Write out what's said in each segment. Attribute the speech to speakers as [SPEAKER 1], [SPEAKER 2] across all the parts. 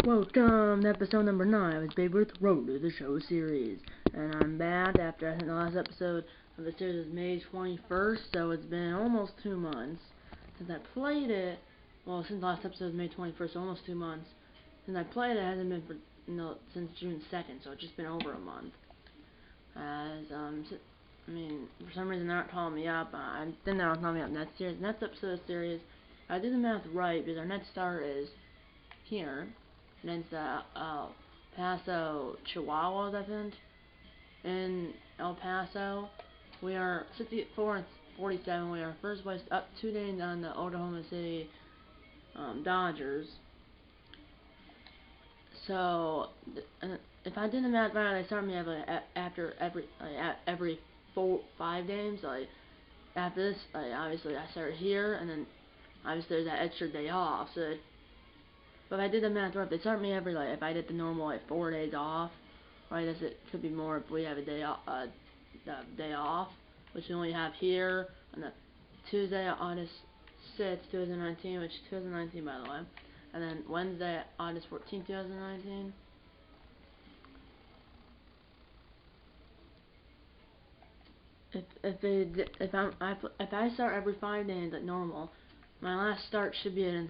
[SPEAKER 1] Welcome to episode number 9 of Babe Ruth Road to the Show series. And I'm back after I think the last episode of the series was May 21st, so it's been almost 2 months since I played it. Well, since the last episode was May 21st, so almost 2 months. Since I played it, it hasn't been since June 2nd, so it's just been over a month. For some reason they're not calling me up. I think they're not calling me up next series. Next episode of the series, I did the math right because our next star is here. And it's El Paso Chihuahuas, I think, in El Paso. We are 64 and 47. We are first place, up 2 games on the Oklahoma City Dodgers. So, if I did the math right, they start me after every 5 games. Like after this, obviously I start here, and then obviously there's that extra day off. So. But if I did the math right, they start me every, if I did the normal, 4 days off, right, as it could be more if we have a day off, which we only have here on the Tuesday, August 6th, 2019, which is 2019, by the way, and then Wednesday, August 14th, 2019. If I start every 5 days like normal, my last start should be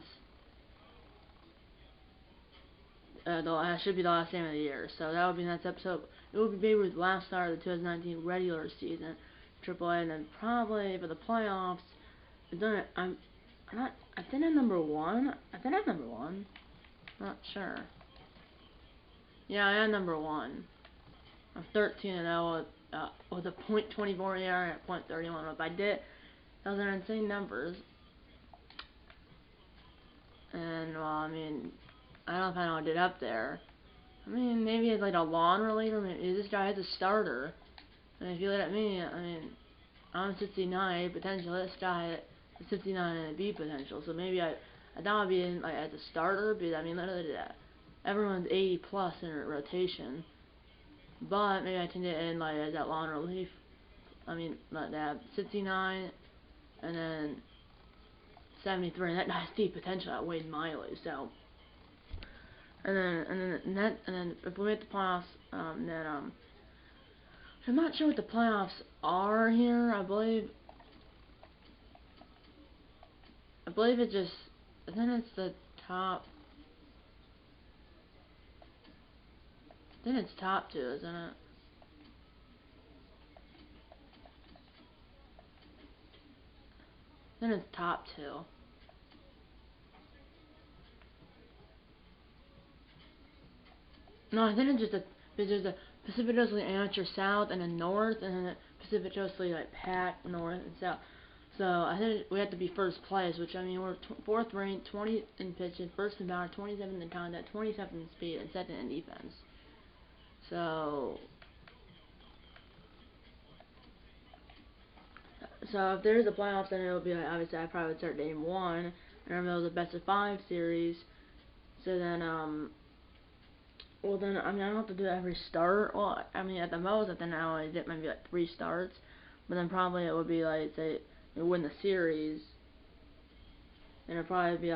[SPEAKER 1] should be the last game of the year. So that would be next episode. It would be Babe Ruth's last start of the 2019 regular season, AAA, and then probably for the playoffs. I think I'm number 1. I'm not sure. Yeah, I am number 1. I'm 13-0 with a .24 ERA and a .31. If I did, those are insane numbers. And well, I don't know if I know I did up there. Maybe it's like a lawn reliever. Maybe this guy has a starter. And if you look at me, I'm 69 potential. This guy is 59 and a B potential. So maybe I thought I'd be in as a starter, because literally everyone's 80 plus in a rotation. But maybe I can get in as that lawn relief. That 69 and then 73, and that guy's deep potential at Wade Miley. So. And then if we make the playoffs, I'm not sure what the playoffs are here. I believe it just, I think it's the top. I think it's top 2, isn't it? I think it's top 2. No, I think it's just there's a Pacific Coast League Amateur South and a North, and then a Pacific Coast League Pac North and South. So I think we have to be first place, which we're 4th ranked, 20 in pitching, 1st in power, 27th in contact, 27th in speed, and 2nd in defense. So if there's a playoffs, then it'll be obviously I probably would start game 1, and remember it was a best of 5 series. So then well then, I don't have to do every start. Well, at the most, then I only did maybe 3 starts. But then probably it would be say, we win the series. And it'll probably be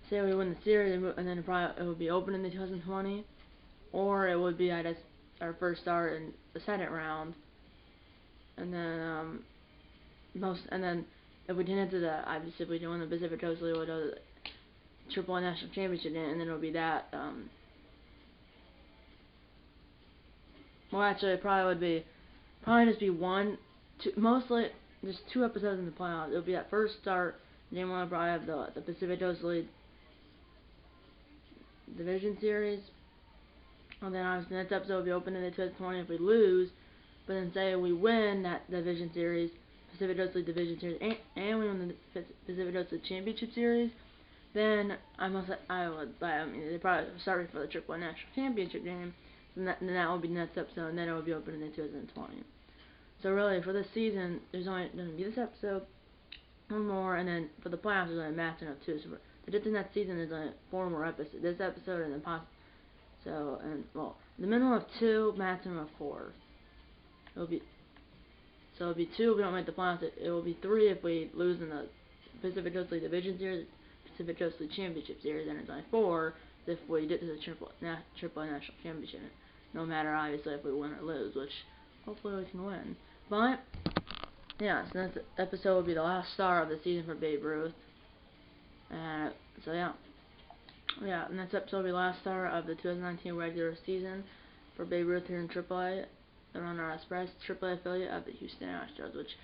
[SPEAKER 1] say we win the series, and then it would be open in the 2020. Or it would be our first start in the 2nd round. And then, if we didn't do that, obviously if we didn't win the Pacific Coast League, we'll go to the AAA National Championship game, and then it'll be that, well actually it probably just be 1, 2, mostly just 2 episodes in the playoffs. It'll be that first start, game 1 will probably have the Pacific Coast League Division Series, and then obviously the next episode will be open in the 2020 if we lose, but then say we win that Division Series, Pacific Coast League Division Series, and we win the Pacific Coast League Championship Series, then they probably start me for the AAA National Championship game, and then that will be the next episode, and then it will be open in the 2020. So really, for this season, there's only going to be this episode, 1 more, and then for the playoffs, there's only a maximum of 2. So to get to next season, there's only 4 more episodes. This episode, and then the minimum of 2, maximum of 4. It'll be 2 if we don't make the playoffs. It will be 3 if we lose in the Pacific Coast League Division Series, Pacific Coast League Championship Series, and it's only 4 if we get to the Triple National Championship. No matter, obviously, if we win or lose, which hopefully we can win. But yeah, so this episode will be the last star of the season for Babe Ruth. And so yeah, and this episode will be the last star of the 2019 regular season for Babe Ruth here in AAA. The Runner Express, AAA affiliate of the Houston Astros, which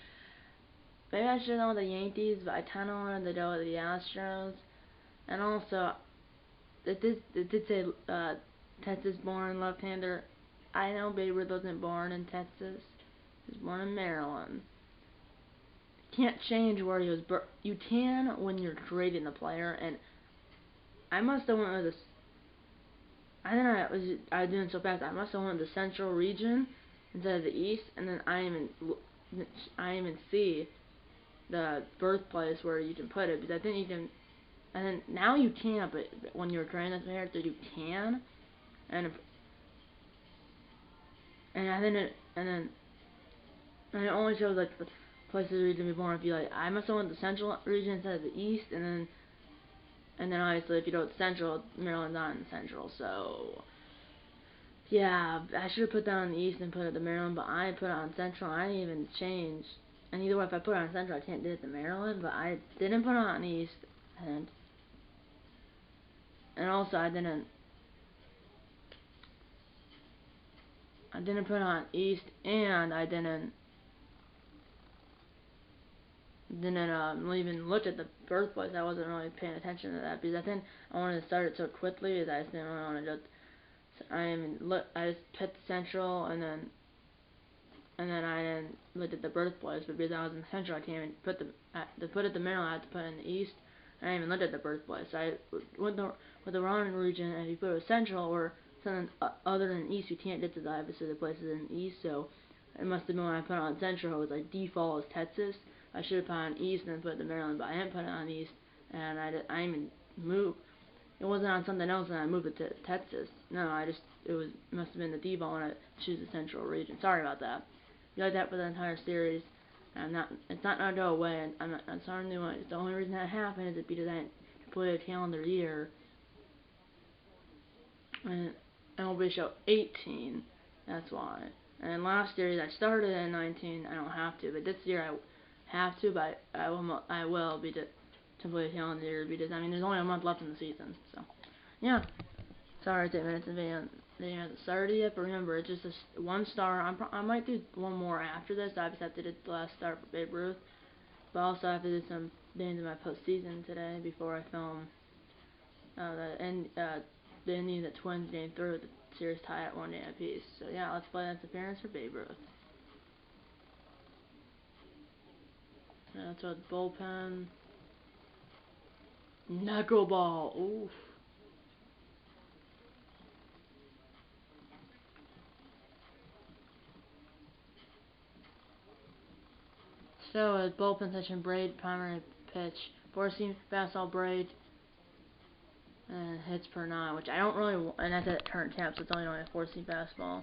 [SPEAKER 1] maybe I should have gone with the Yankees, but I kind of wanted to go with the Astros. And also, it did say Texas born left-hander. I know Babe Ruth wasn't born in Texas. He was born in Maryland. Can't change where he was born. You can when you're creating the player, and I must have went with this. I think I was doing so fast. I must have went with the Central region instead of the East, and then I even see the birthplace where you can put it, because I think you can. And then now you can't, but when you're creating this character, you can. And I think and it only shows like the places where you can be born. If you like, I must have went the Central region instead of the East, and then obviously if you go to Central, Maryland's not in Central, so yeah, I should have put that on the East and put it to Maryland, but I put it on Central. I didn't even change. And either way, if I put it on Central, I can't do it to Maryland, but I didn't put it on East, and also I didn't put it on East, and I didn't even look at the birthplace. I wasn't really paying attention to that, because I think I wanted to start it so quickly that I just didn't really want to just I just put Central, and then I didn't look at the birthplace, but because I was in Central, I can't even put to put it to Maryland, I had to put it in the East. I didn't even look at the birthplace. I went with the wrong region, and if you put it Central or something other than East, you can't get to the obviously the places in the East. So it must have been when I put it on Central, it was like default as Texas. I should have put it on East and then put it to Maryland, but I didn't put it on East, and I even moved. It wasn't on something else, and I moved it to Texas. No, it must have been the default when I choose the Central region. Sorry about that. You like that for the entire series. It's not gonna go away. I'm sorry to do it. The only reason that happened is because I completed a calendar year, and MLB show 18. That's why. And last year I started in 19. I don't have to, but this year I have to. But I will be to complete a calendar year, because I mean there's only a month left in the season. So yeah. Sorry, 10 minutes of video. They haven't started yet, but remember, it's just a 1 star. I might do one more after this. I just have to do the last star for Babe Ruth, but also I have to do some names in my postseason today before I film the ending of the Twins game through with the series tie at 1 game apiece. So yeah, let's play this appearance for Babe Ruth. That's a bullpen. Knuckleball. Oof. So a bullpen session, Braid, primary pitch, 4-seam fastball, Braid, and hits per 9, which I don't really, and that's at current temp, so it's only a 4-seam fastball,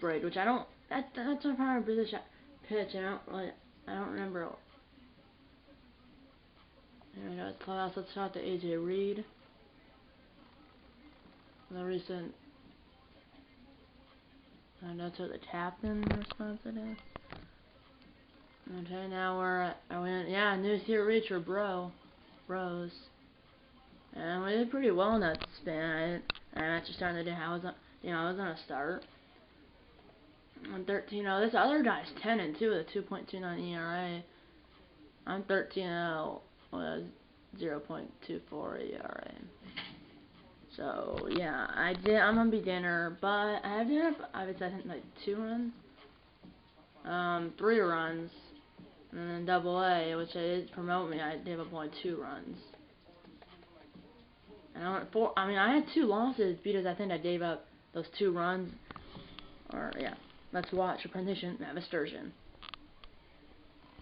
[SPEAKER 1] Braid, which I don't, that's my primary pitch. I don't remember. Here we go, it's clubhouse. Let's talk to AJ Reed, the recent, that's what the captain response it is. Okay, now news here reach for Bros. And we did pretty well in that span. I'm actually starting the day. I was on a start. I'm 13-0. This other guy's 10-2 with a 2.29 ERA. I'm 13-0 with a 0.24 ERA. So yeah, I'm gonna be dinner, but I have dinner. I think like 2 runs, 3 runs. And then Double-A, which I did promote me, I gave up only 2 runs. And I had 2 losses because I think I gave up those 2 runs. Yeah, let's watch a rendition of Sturgeon.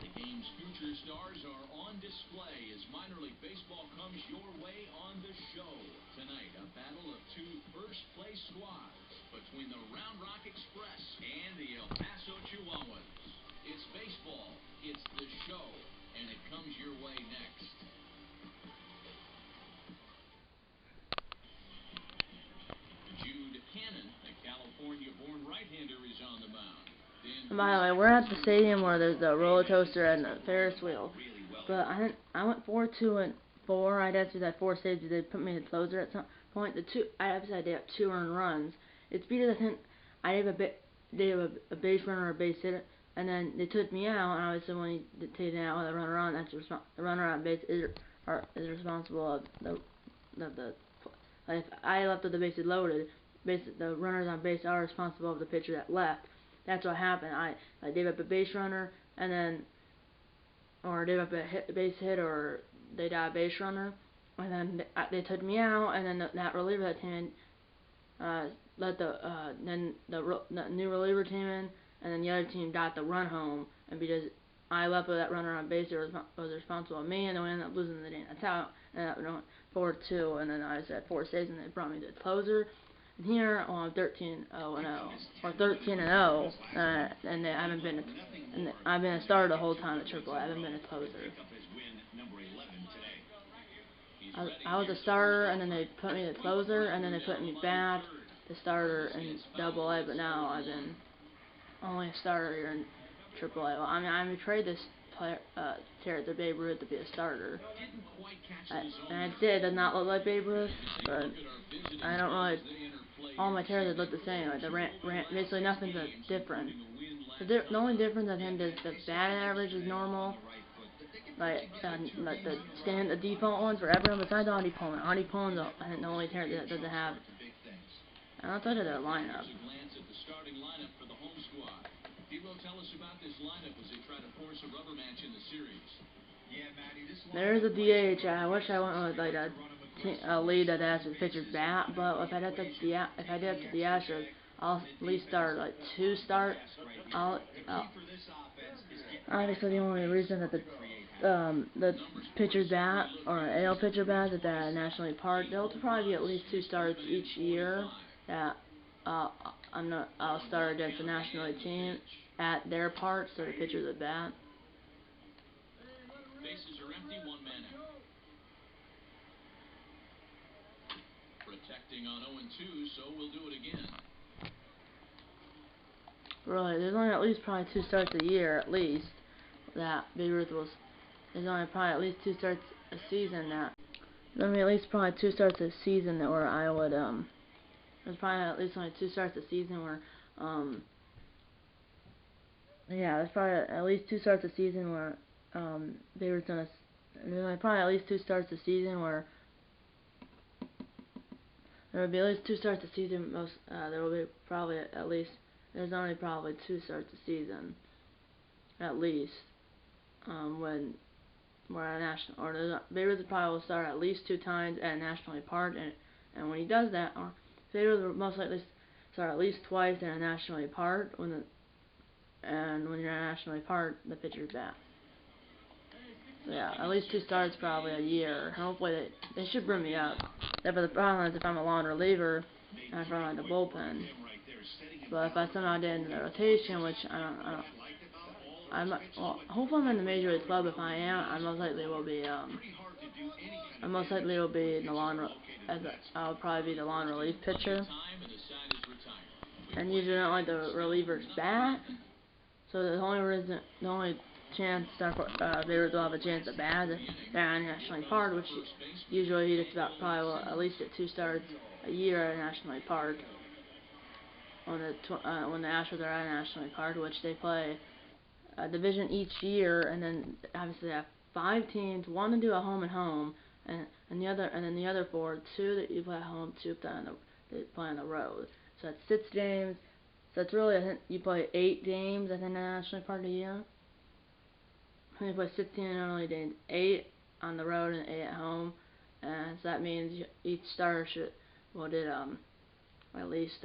[SPEAKER 2] The game's future stars are on display as minor league baseball comes your way on the show. Tonight, a battle of 2 first-place squads between the Round Rock Express and the El Paso Chihuahuas. It's baseball, it's the show, and it comes your play next. Jude Cannon, a California-born right-hander, is on the mound.
[SPEAKER 1] And by the way, we're at the stadium where there's the roller coaster and the Ferris wheel. But I went 4-2-4. I'd have to do that 4 saves. They put me in the closer at some point. I obviously did have 2 earned runs. It's because I have a base runner or a base hit, and then they took me out. And obviously, when you take it out with a runner on, that's the runner on base is responsible of the if I left with the bases loaded, the runners on base are responsible of the pitcher that left. That's what happened. I gave up a base runner, and then, or gave up a base hit, or they got a base runner, and then they took me out, and then that reliever that came in, let then the new reliever came in, and then the other team got the run home, and because I left with that runner on base, it was responsible of me, and then we ended up losing the game. That's how it ended up going 4-2, and then I just had 4 saves, and they brought me to the closer. And here, I'm 13-0-0, or 13-0, and I've been a starter the whole time at AAA. I haven't been a closer. I was a starter, and then they put me the closer, and then they put me back the starter in AA. But now I've been only a starter here in AAA. Well, I mean, I betrayed this character Babe Ruth to be a starter, and I did not look like Babe Ruth, but I don't really. All my characters look the same. Like basically nothing's different. The only difference I think is the batting average is normal. Like the default ones for everyone besides Audie Pullen. Audie Pullen's I think the only character that doesn't have. I don't think of their lineup. There's a DH. I wish I went with like a lead that has the pitcher's bat, but if I did up to the Astros, I'll at least start like 2 starts. Obviously, the only reason that the pitcher's bat or AL pitcher bat is at National League Park, there'll probably be at least 2 starts each year that I'll start against the National League team at their park, so the pitcher's at bat.
[SPEAKER 2] Bases are empty, 1 man out. Protecting on 0-2, so we'll do it again.
[SPEAKER 1] Really, there's only at least probably 2 starts a year, at least, that Babe Ruth was. There's only probably at least 2 starts a season that. There's only at least probably 2 starts a season that where I would There's probably at least only 2 starts a season where yeah, there's probably at least 2 starts a season where Babe Ruth's gonna. There's probably at least 2 starts a season where. There will be at least 2 starts a season. There will be probably at least. There's only probably 2 starts a season, at least. When we're at national, or Babe Ruth probably will start at least 2 times at National League Park, and when he does that, Babe Ruth will most likely start at least twice in a National League Park. And when you're at National League Park, the pitcher's bat. So yeah, at least 2 starts probably a year. Hopefully they should bring me up. But the problem is if I'm a long reliever, I'm from the bullpen. But if I somehow get into the rotation, which hopefully I'm in the Major League Club. If I am, I most likely will be in the I'll probably be the long relief pitcher. And usually I don't like the reliever's bat. So the only chance they will have a chance to bat if they're on National League Park, which usually he gets probably will at least get 2 starts a year at National League Park. When the Astros are at National League Park, which they play a division each year, and then obviously they have 5 teams, 1 to do a home and home, and the other 4, 2 that you play at home, 2 they play on the road. So that's 6 games. So it's really, I think you play 8 games at the National League Park a year. And you play 16 only games, 8 on the road and 8 at home, and so that means each starter should at least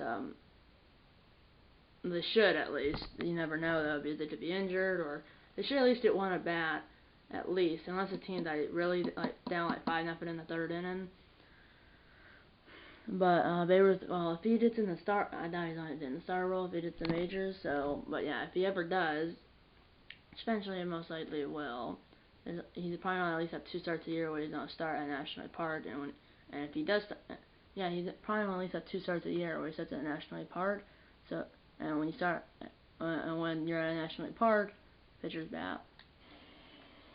[SPEAKER 1] they should at least. You never know though, because they could be injured, or they should at least get 1 at bat, at least, unless the team's really down 5-0 in the 3rd inning. But Babe Ruth, well, if he gets in the start, I doubt he's on in the star role if he gets the majors. So, but yeah, if he ever does, eventually most likely will, he's probably gonna at least have 2 starts a year where he's gonna start at National League Park, and if he does, yeah, he's probably gonna at least have 2 starts a year where he starts at National League Park. So, and when you start, and when you're at National League Park, pitchers bat.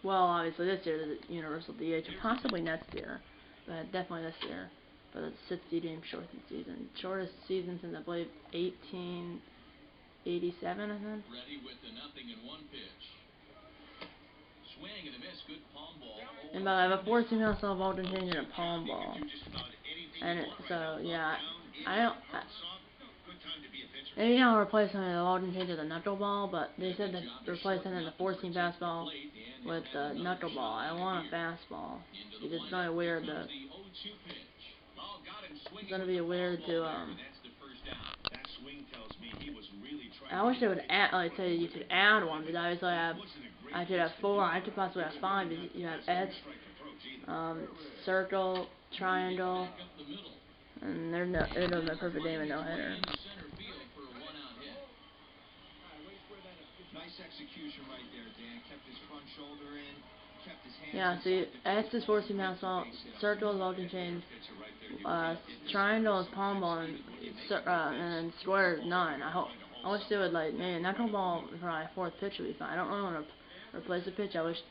[SPEAKER 1] Well, obviously this year the universal DH, possibly next year, but definitely this year. But it's 60-game shortened season, shortest season since I believe 1887, I think.
[SPEAKER 2] Ready with the 0-1 pitch. Swing and a miss, good palm ball.
[SPEAKER 1] And by the way, I have a 4-seam fastball, ball change, and a palm ball. And so yeah, maybe I'll replace some of the ball change with a knuckleball, but they said that replacing the 4-seam fastball with the knuckleball. I want a fastball because it's gonna be weird to. It's gonna be weird to I wish they would add, like, say you could add one, because obviously I could have 4, I could possibly have 5, because you have X, circle, triangle, and they're doing a perfect game of no-hitter. Yeah, see, X is 4-seam fastball, circle is ball change, triangle is palm ball, and square is none. I wish they would, like, maybe a knuckleball for my 4th pitch would be fine. I don't really want to replace a pitch. I wish,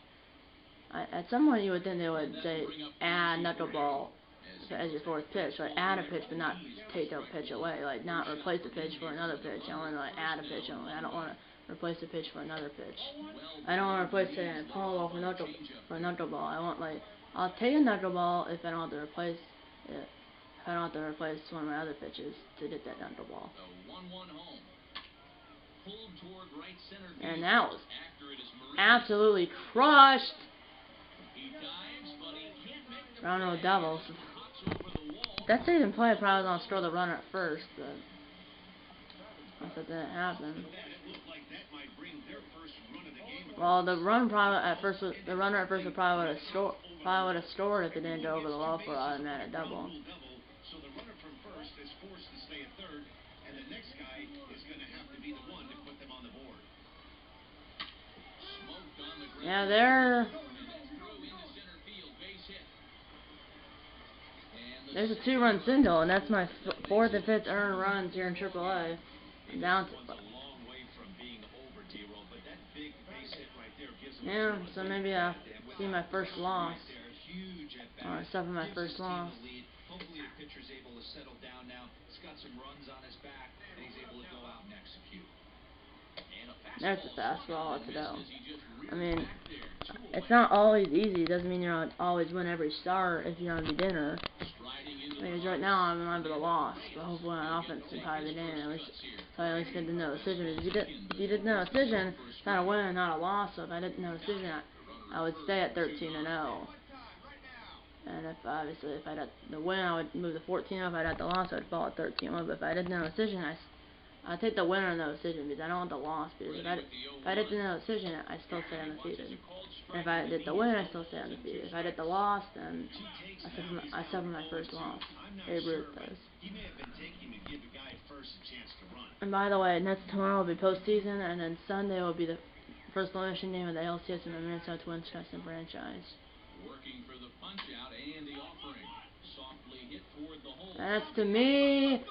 [SPEAKER 1] at some point you would think they would say add knuckleball as your 4th pitch, like add a pitch but not take the pitch away, like not replace a pitch for another pitch. I want to like add a pitch only. I don't want to replace a pitch for another pitch. I don't want to replace a palm ball for a knuckleball. I want, like, I'll take a knuckleball if I don't have to replace it. If I don't have to replace one of my other pitches to get that knuckleball. And that was absolutely crushed. Round doubles. That saving play, I probably was gonna score the runner at first, but that didn't happen. Well, the runner at first would probably would have scored if it didn't go over the wall for an automatic double.
[SPEAKER 2] So the runner from first is forced to stay at third, and the next guy is going to have to be the one to put them on the board.
[SPEAKER 1] Yeah, there's a 2-run single, and that's my 4th and 5th earned runs here in AAA. Down to, yeah, so maybe I'll see my first loss, or suffer my first loss.
[SPEAKER 2] Hopefully the pitcher's able to settle down now. He's got some runs on his back, and he's able to go out and execute.
[SPEAKER 1] There's a fastball to go. I mean, it's not always easy. It doesn't mean you're gonna always win every start if you're on a beginner. Because right now I'm in line for the loss, but hopefully on offense can tie the game. At least get the no decision. If you did no decision, it's not a win, not a loss. So if I didn't no decision, I would stay at 13-0. And if I got the win, I would move to 14. If I got the loss, I would fall at 13-1. But if I did no decision, I'd take the winner in no decision because I don't want the loss. Because if I did the no decision, I still stay undefeated. And if I did the win, I still stay undefeated. If I did the loss, then I suffer my first loss. Babe Ruth does. And by the way, tomorrow will be postseason, and then Sunday will be the first elimination game of the LCS and the Minnesota Twins Custom franchise.
[SPEAKER 2] Working for the punch out and the offering. Softly hit toward the hole.
[SPEAKER 1] That's to me,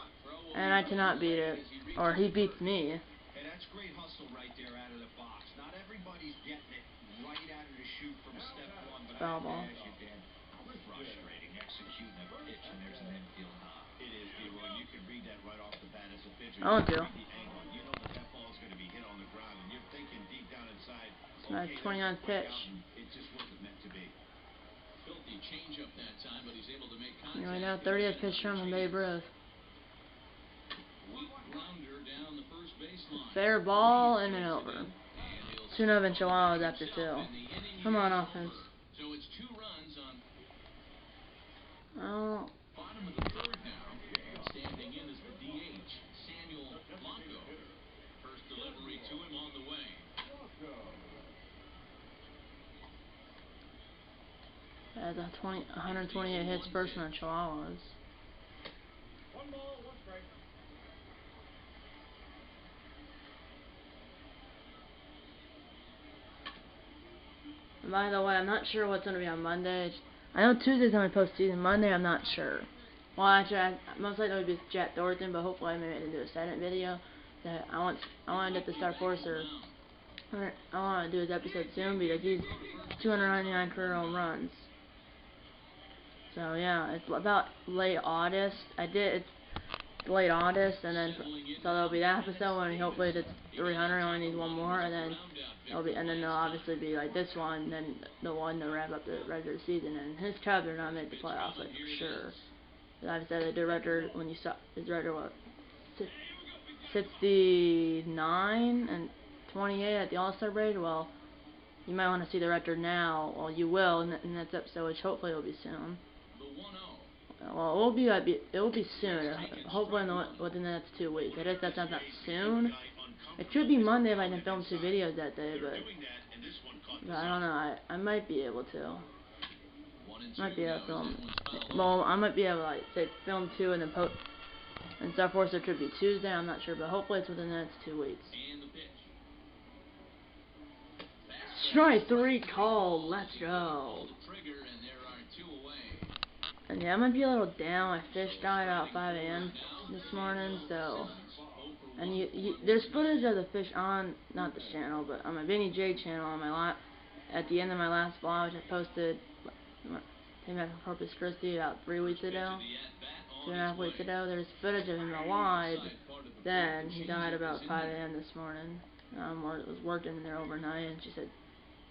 [SPEAKER 1] and I cannot beat it. Or he beats me.
[SPEAKER 2] Hey, that's great hustle right there out of the box. Not everybody's getting it right out of the chute from step one, but
[SPEAKER 1] foul ball.
[SPEAKER 2] Frustrating executing a pitch, and there's an infield hop. It is, D-Roy. You can read that right off the bat as a pitcher.
[SPEAKER 1] I want to.
[SPEAKER 2] You know that ball's going to be hit on the ground, and you're thinking deep down inside.
[SPEAKER 1] It's my 29th pitch.
[SPEAKER 2] It just wasn't meant to be. Filthy change up that time, but he's able to make contact.
[SPEAKER 1] You know, now 30th pitch from Babe Ruth. Fair ball and an over. 2-0 enchiladas after 2. Come on, offense.
[SPEAKER 2] So it's 2 runs on.
[SPEAKER 1] Oh.
[SPEAKER 2] Bottom of the 3rd now. Standing in is the DH, Samuel Blanco. First delivery to him on the way.
[SPEAKER 1] That's a 128 hits first on Chihuahuas. by the way, I'm not sure what's going to be on Monday. I know Tuesday's only postseason. Monday, I'm not sure. Well, actually, most likely it would be Jack Thornton, but hopefully maybe I can do a second video. That I want to get the Star Forcer. I want to do his episode soon because he's 299 career home runs. So yeah, it's about late August. It's late August, and then so there'll be that episode when hopefully it's 300. I only need one more, and then there'll obviously be like this one, then the one to wrap up the regular season. And his Cubs are not made the playoffs, like for sure. Like I said, the record when you saw his record what 69 and 28 at the All-Star break. Well, you might want to see the record now. Well, you will in the next episode, which hopefully will be soon. Well, it will be soon. Hopefully within the next 2 weeks. I guess that's not that soon. It could be Monday if I can film 2 videos that day, but I don't know. I might be able to. Might be able to film. Well, I might be able to like say film 2 and then post. And Star Force it could be Tuesday. I'm not sure, but hopefully it's within the next 2 weeks. Strike 3 called. Let's go. And yeah, I might be a little down. My fish died at 5 a.m. this morning, so. And there's footage of the fish on, not this channel, but on my Vinny J channel on my at the end of my last vlog, which I posted. Came back from Corpus Christi about 3 weeks ago, 2.5 weeks ago. There's footage of him alive. Then he died about 5 a.m. this morning. Was working in there overnight, and she said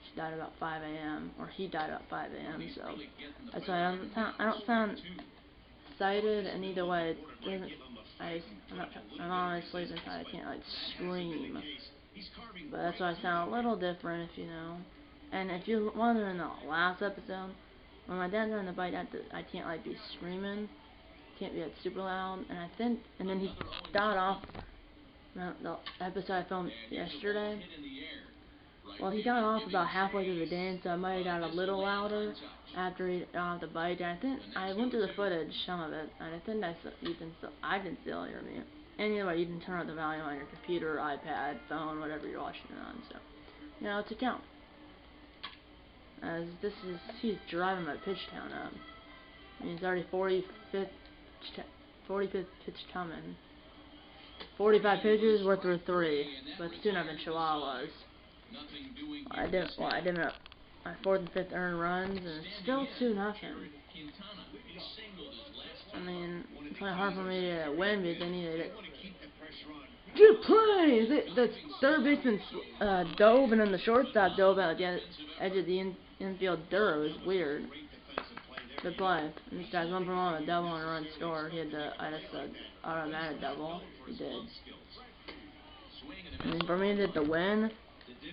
[SPEAKER 1] she died about 5 a.m. or he died about 5 a.m. So that's why I don't sound excited, and either way, I'm always sleeping, so I can't like scream. But that's why I sound a little different, if you know. And if you're wondering, the last episode, when my dad's on the bike, I can't like be screaming, can't be like super loud, and then he got off the episode I filmed yesterday. Well, he got off about halfway through the dance, so I might have got a little louder after he got off the bike. And I think I went through the footage, some of it, and I think I can still hear me. Anyway, you can turn up the volume on your computer, iPad, phone, whatever you're watching it on. So, you know, it's a count. As he's driving my pitch count up. I mean, it's already 45th pitch coming. 45 pitches, we're through 3, but soon I've been Chihuahuas. I did my 4th and 5th earned runs, and it's still 2-0. I mean, it's kind of hard for me to win because they needed it. Good play! The third baseman dove, and then the shortstop dove out the edge of the infield dirt. It was weird. Good play. And this guy's 1 for 1 on a double and a run scored. He had the automatic double. He did. I mean, for me to win,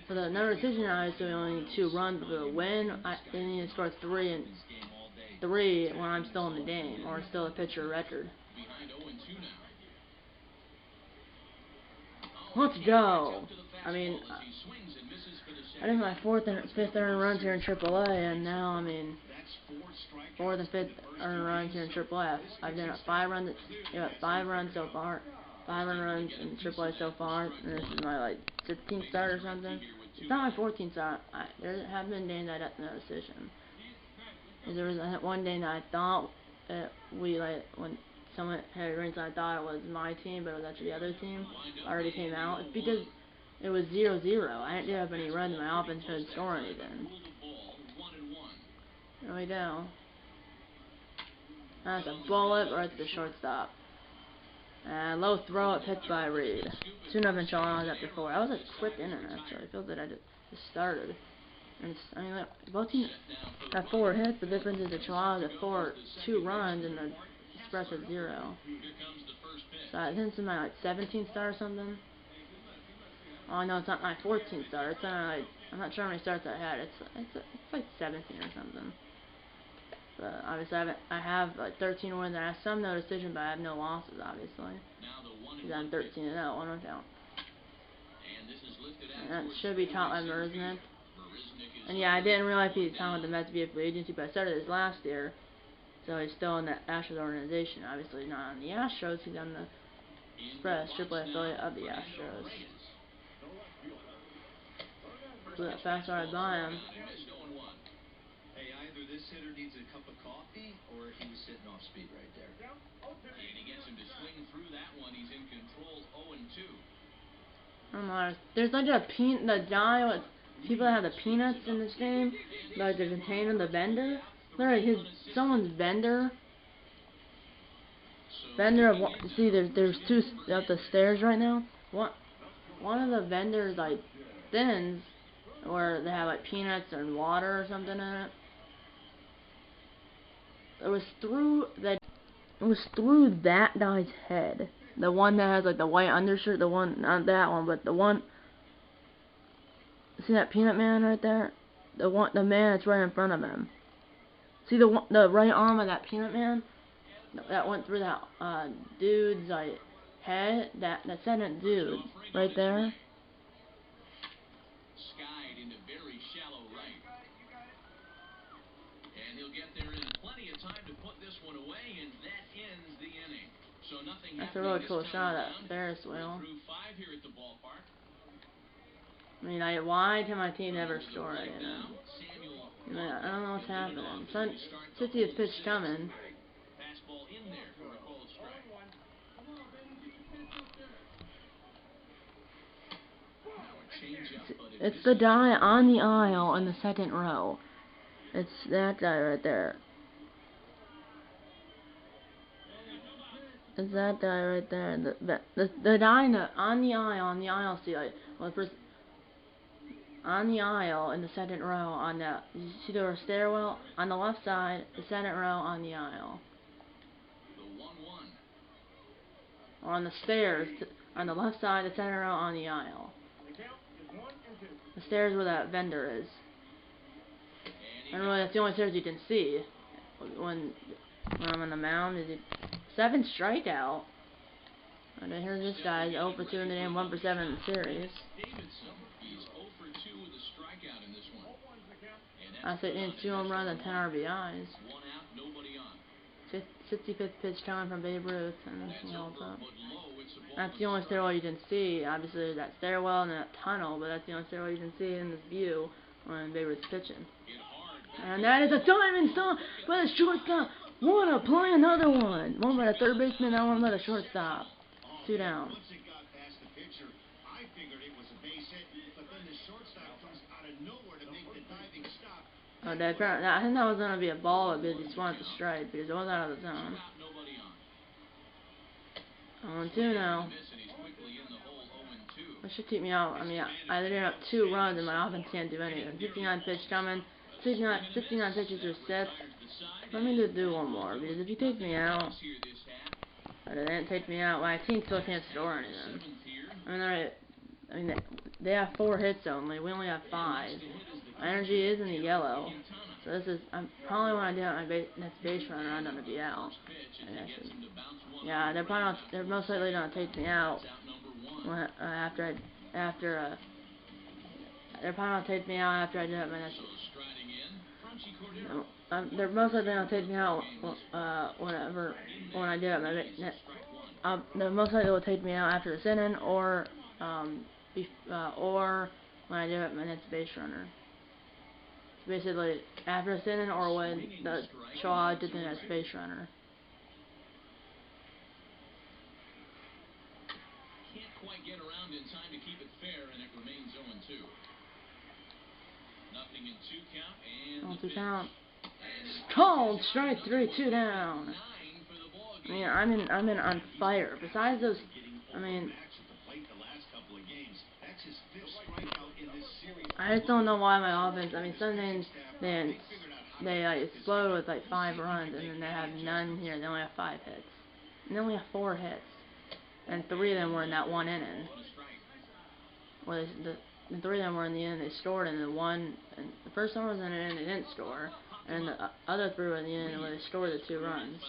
[SPEAKER 1] for the no decision, obviously we only need 2 runs. But for the win, they need to score 3 when I'm still in the game, or still a pitcher record. Let's go. I mean, I did my 4th and 5th earned runs here in AAA, and now, I mean, 4th and 5th earned runs here in AAA. I've done 5 runs. Yeah, 5 runs so far. 5 earned runs in AAA so far, and this is my like 15th start or something. It's not my 14th start. There have been days I got no decision. There was one day that I thought when someone had ringside, I thought it was my team, but it was actually the other team. Already came out. It's because it was 0-0. I didn't have any runs. My offense couldn't score anything. There we go. That's a bullet right to the shortstop. And low throw it, pitched by Reed. 2-0 Chihuahuas after 4. That was a quick inning, actually. It feels that I just started. And I mean, like, both teams have 4 hits. The difference is the Chihuahuas have 2 runs, and the Express have 0. So I think it's my like 17th start or something. Oh no, it's not my 14th start. It's like, I'm not sure how many starts I had. It's like 17 or something. But obviously I have like 13 wins. I have some no decision, but I have no losses, obviously. Because I'm 13-0, one on count. And that should be taught by Merznick. And yeah, I didn't realize he was talking with the Mets via free agency, but I started this last year. So he's still in the Astros organization. Obviously not on the Astros. He's on the Express, AAA affiliate of the Astros. Look how fast I buy him.
[SPEAKER 3] hitter needs a cup of coffee, or he was sitting off speed right there.
[SPEAKER 2] And he gets him to swing through that one. He's in control, 0-2.
[SPEAKER 1] I don't know. There's like the guy with people that have the peanuts in this game, like the container, the vendor. Literally, someone's vendor. See, there's two up the stairs right now. One of the vendors like thins, where they have like peanuts and water or something in it. It was through that guy's head. The one that has like the white undershirt. The one, not that one, but the one. See that peanut man right there? The man that's right in front of him. See the right arm of that peanut man? That went through that dude's like head. That second dude right there.
[SPEAKER 2] Skied into very shallow right. And he'll get there in plenty of time to put this one away, and that ends the inning. So nothing.
[SPEAKER 1] That's a really cool shot of that Ferris wheel.
[SPEAKER 2] Through 5 here at the ballpark.
[SPEAKER 1] I mean, why can my team never score it? You know? I mean, I don't know what's happening. 50th pitch coming.
[SPEAKER 2] Fastball in there for a called strike.
[SPEAKER 1] It's the guy on the aisle in the second row. It's that guy right there. It's that guy right there. The guy on the aisle. See, like, well, first on the aisle in the second row. You see the stairwell on the left side. The second row on the aisle. Or on the stairs on the left side. The second row on the aisle. The stairs where that vendor is. And really, that's the only stairs you can see when I'm on the mound. Is it 7 strikeout? And then here's this guy, 0 for 2 in the game, 1 for 7 in the series. I said in 2 home runs and 10 RBIs. 65th pitch coming from Babe Ruth, and he holds up. That's the only stairwell you can see. Obviously, there's that stairwell and that tunnel, but that's the only stairwell you can see in this view when Babe Ruth's pitching. And that is a diamond stop by the shortstop. Wanna play another one. One by the third baseman, that one by the shortstop. 2 down. Oh, I think that was gonna be a ball because he just wanted to strike because it was out of the zone. 0-2 now. That should keep me out. I mean, I did up 2 runs and my offense can't do anything. 59 pitch coming. 59 pitches are set. Let me just do one more because if you take me out, or they didn't take me out, my team still can't score anything. I mean, they have 4 hits only. We only have 5. My energy is in the yellow, so this is. I'm probably when I do my next base runner, I'm gonna be out. Yeah, they're most likely gonna take me out when, they're probably gonna take me out after I do my next. They're most likely gonna take me out when I do it. They're most likely will take me out after this inning or when I do it my next base runner. So basically, after this inning or when the Shaw did the next base runner.
[SPEAKER 2] Can't quite get around in time to keep it fair, and it remains 0-2. Nothing in 2 count and
[SPEAKER 1] 2 count. Called strike 3, 2 down. I mean, I'm in on fire. Besides those, I mean, I just don't know why my offense. I mean, sometimes they explode with like 5 runs, and then they have none here. They only have 5 hits, and they only have 4 hits, and 3 of them were in that one inning. Well, the 3 of them were in the inning they scored, and the first one was in an inning they didn't score, and the other 3 were in the inning where they scored the 2 runs.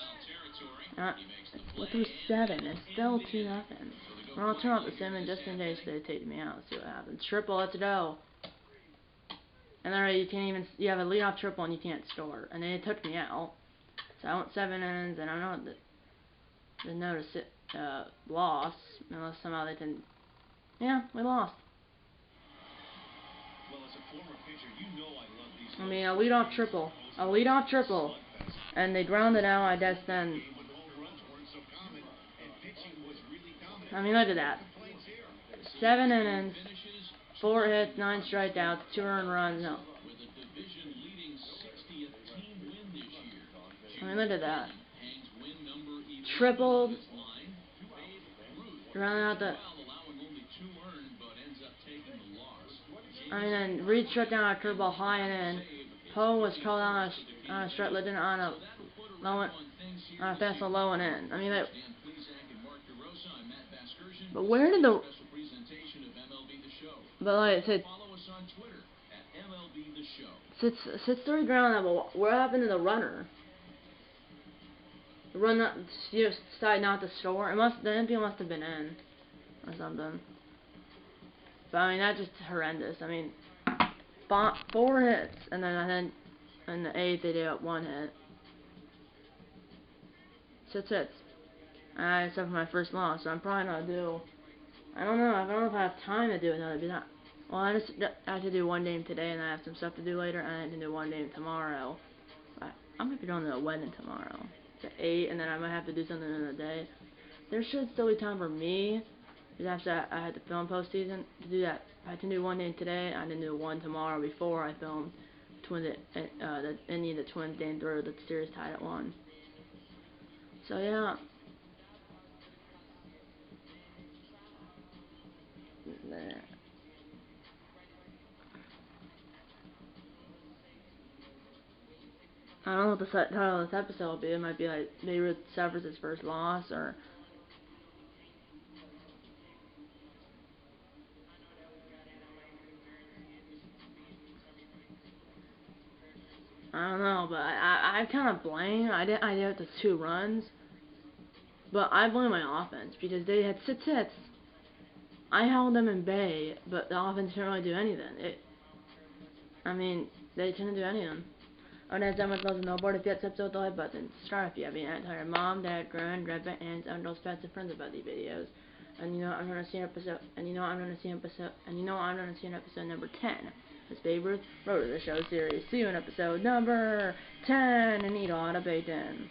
[SPEAKER 1] Through 7, it's still 2-0. Well, I'll turn off the Simmons just in case they take me out. See what happens. Triple, let's go. And then you have a leadoff triple and you can't score. And then it took me out. So I went 7 innings, and I don't know the notice loss unless somehow they didn't. Yeah, we lost.
[SPEAKER 3] Well, as a former pitcher, you know I love these.
[SPEAKER 1] I mean, a leadoff triple. a leadoff triple, and they grounded out. I guess then. I mean, look at that. 7 innings, 4 hits, 9 strikeouts, 2 earned runs. No. I mean, look at that. Tripled. Rounding out the. I mean, then Reed struck down a curveball high and in. Poe was called on a strike, legend on a fastball low and in. I mean, but where did the? But like I said, sits 3 ground out. But what happened to the runner? The run not, decided not to score. The infield must have been in or something. But I mean, that's just horrendous. I mean, 4 hits, and then in the 8th they did 1 hit. 6 hits. I suffered my first loss, so I'm probably not due. I don't know if I have time to do another. Well, I have to do 1 game today, and I have some stuff to do later, and I have to do 1 game tomorrow. I'm gonna be going to a wedding tomorrow. At 8, and then I might have to do something in the day. There should still be time for me, because after I had to film postseason to do that. I had to do 1 game today. I didn't do 1 tomorrow before I filmed the Twins game 3. The series tied at 1. So yeah. I don't know what the title of this episode will be. It might be like maybe Ruth suffers his first loss, or I don't know. But I kind of blame. I did it to 2 runs, but I blame my offense because they had 6 hits. I held them in bay, but the offense didn't really do anything. I mean, they didn't do anything. Oh, that's how much love and no board. If you had episode, the like button. Subscribe if you have any. Tell your mom, dad, grandpa, aunts, uncles, pets, and friends about these videos. And you know I'm gonna see an episode. And you know I'm gonna see an episode. And you know I'm gonna see an episode number 10. It's Babe Ruth wrote the show series. See you in episode number 10 and eat a lot of bacon.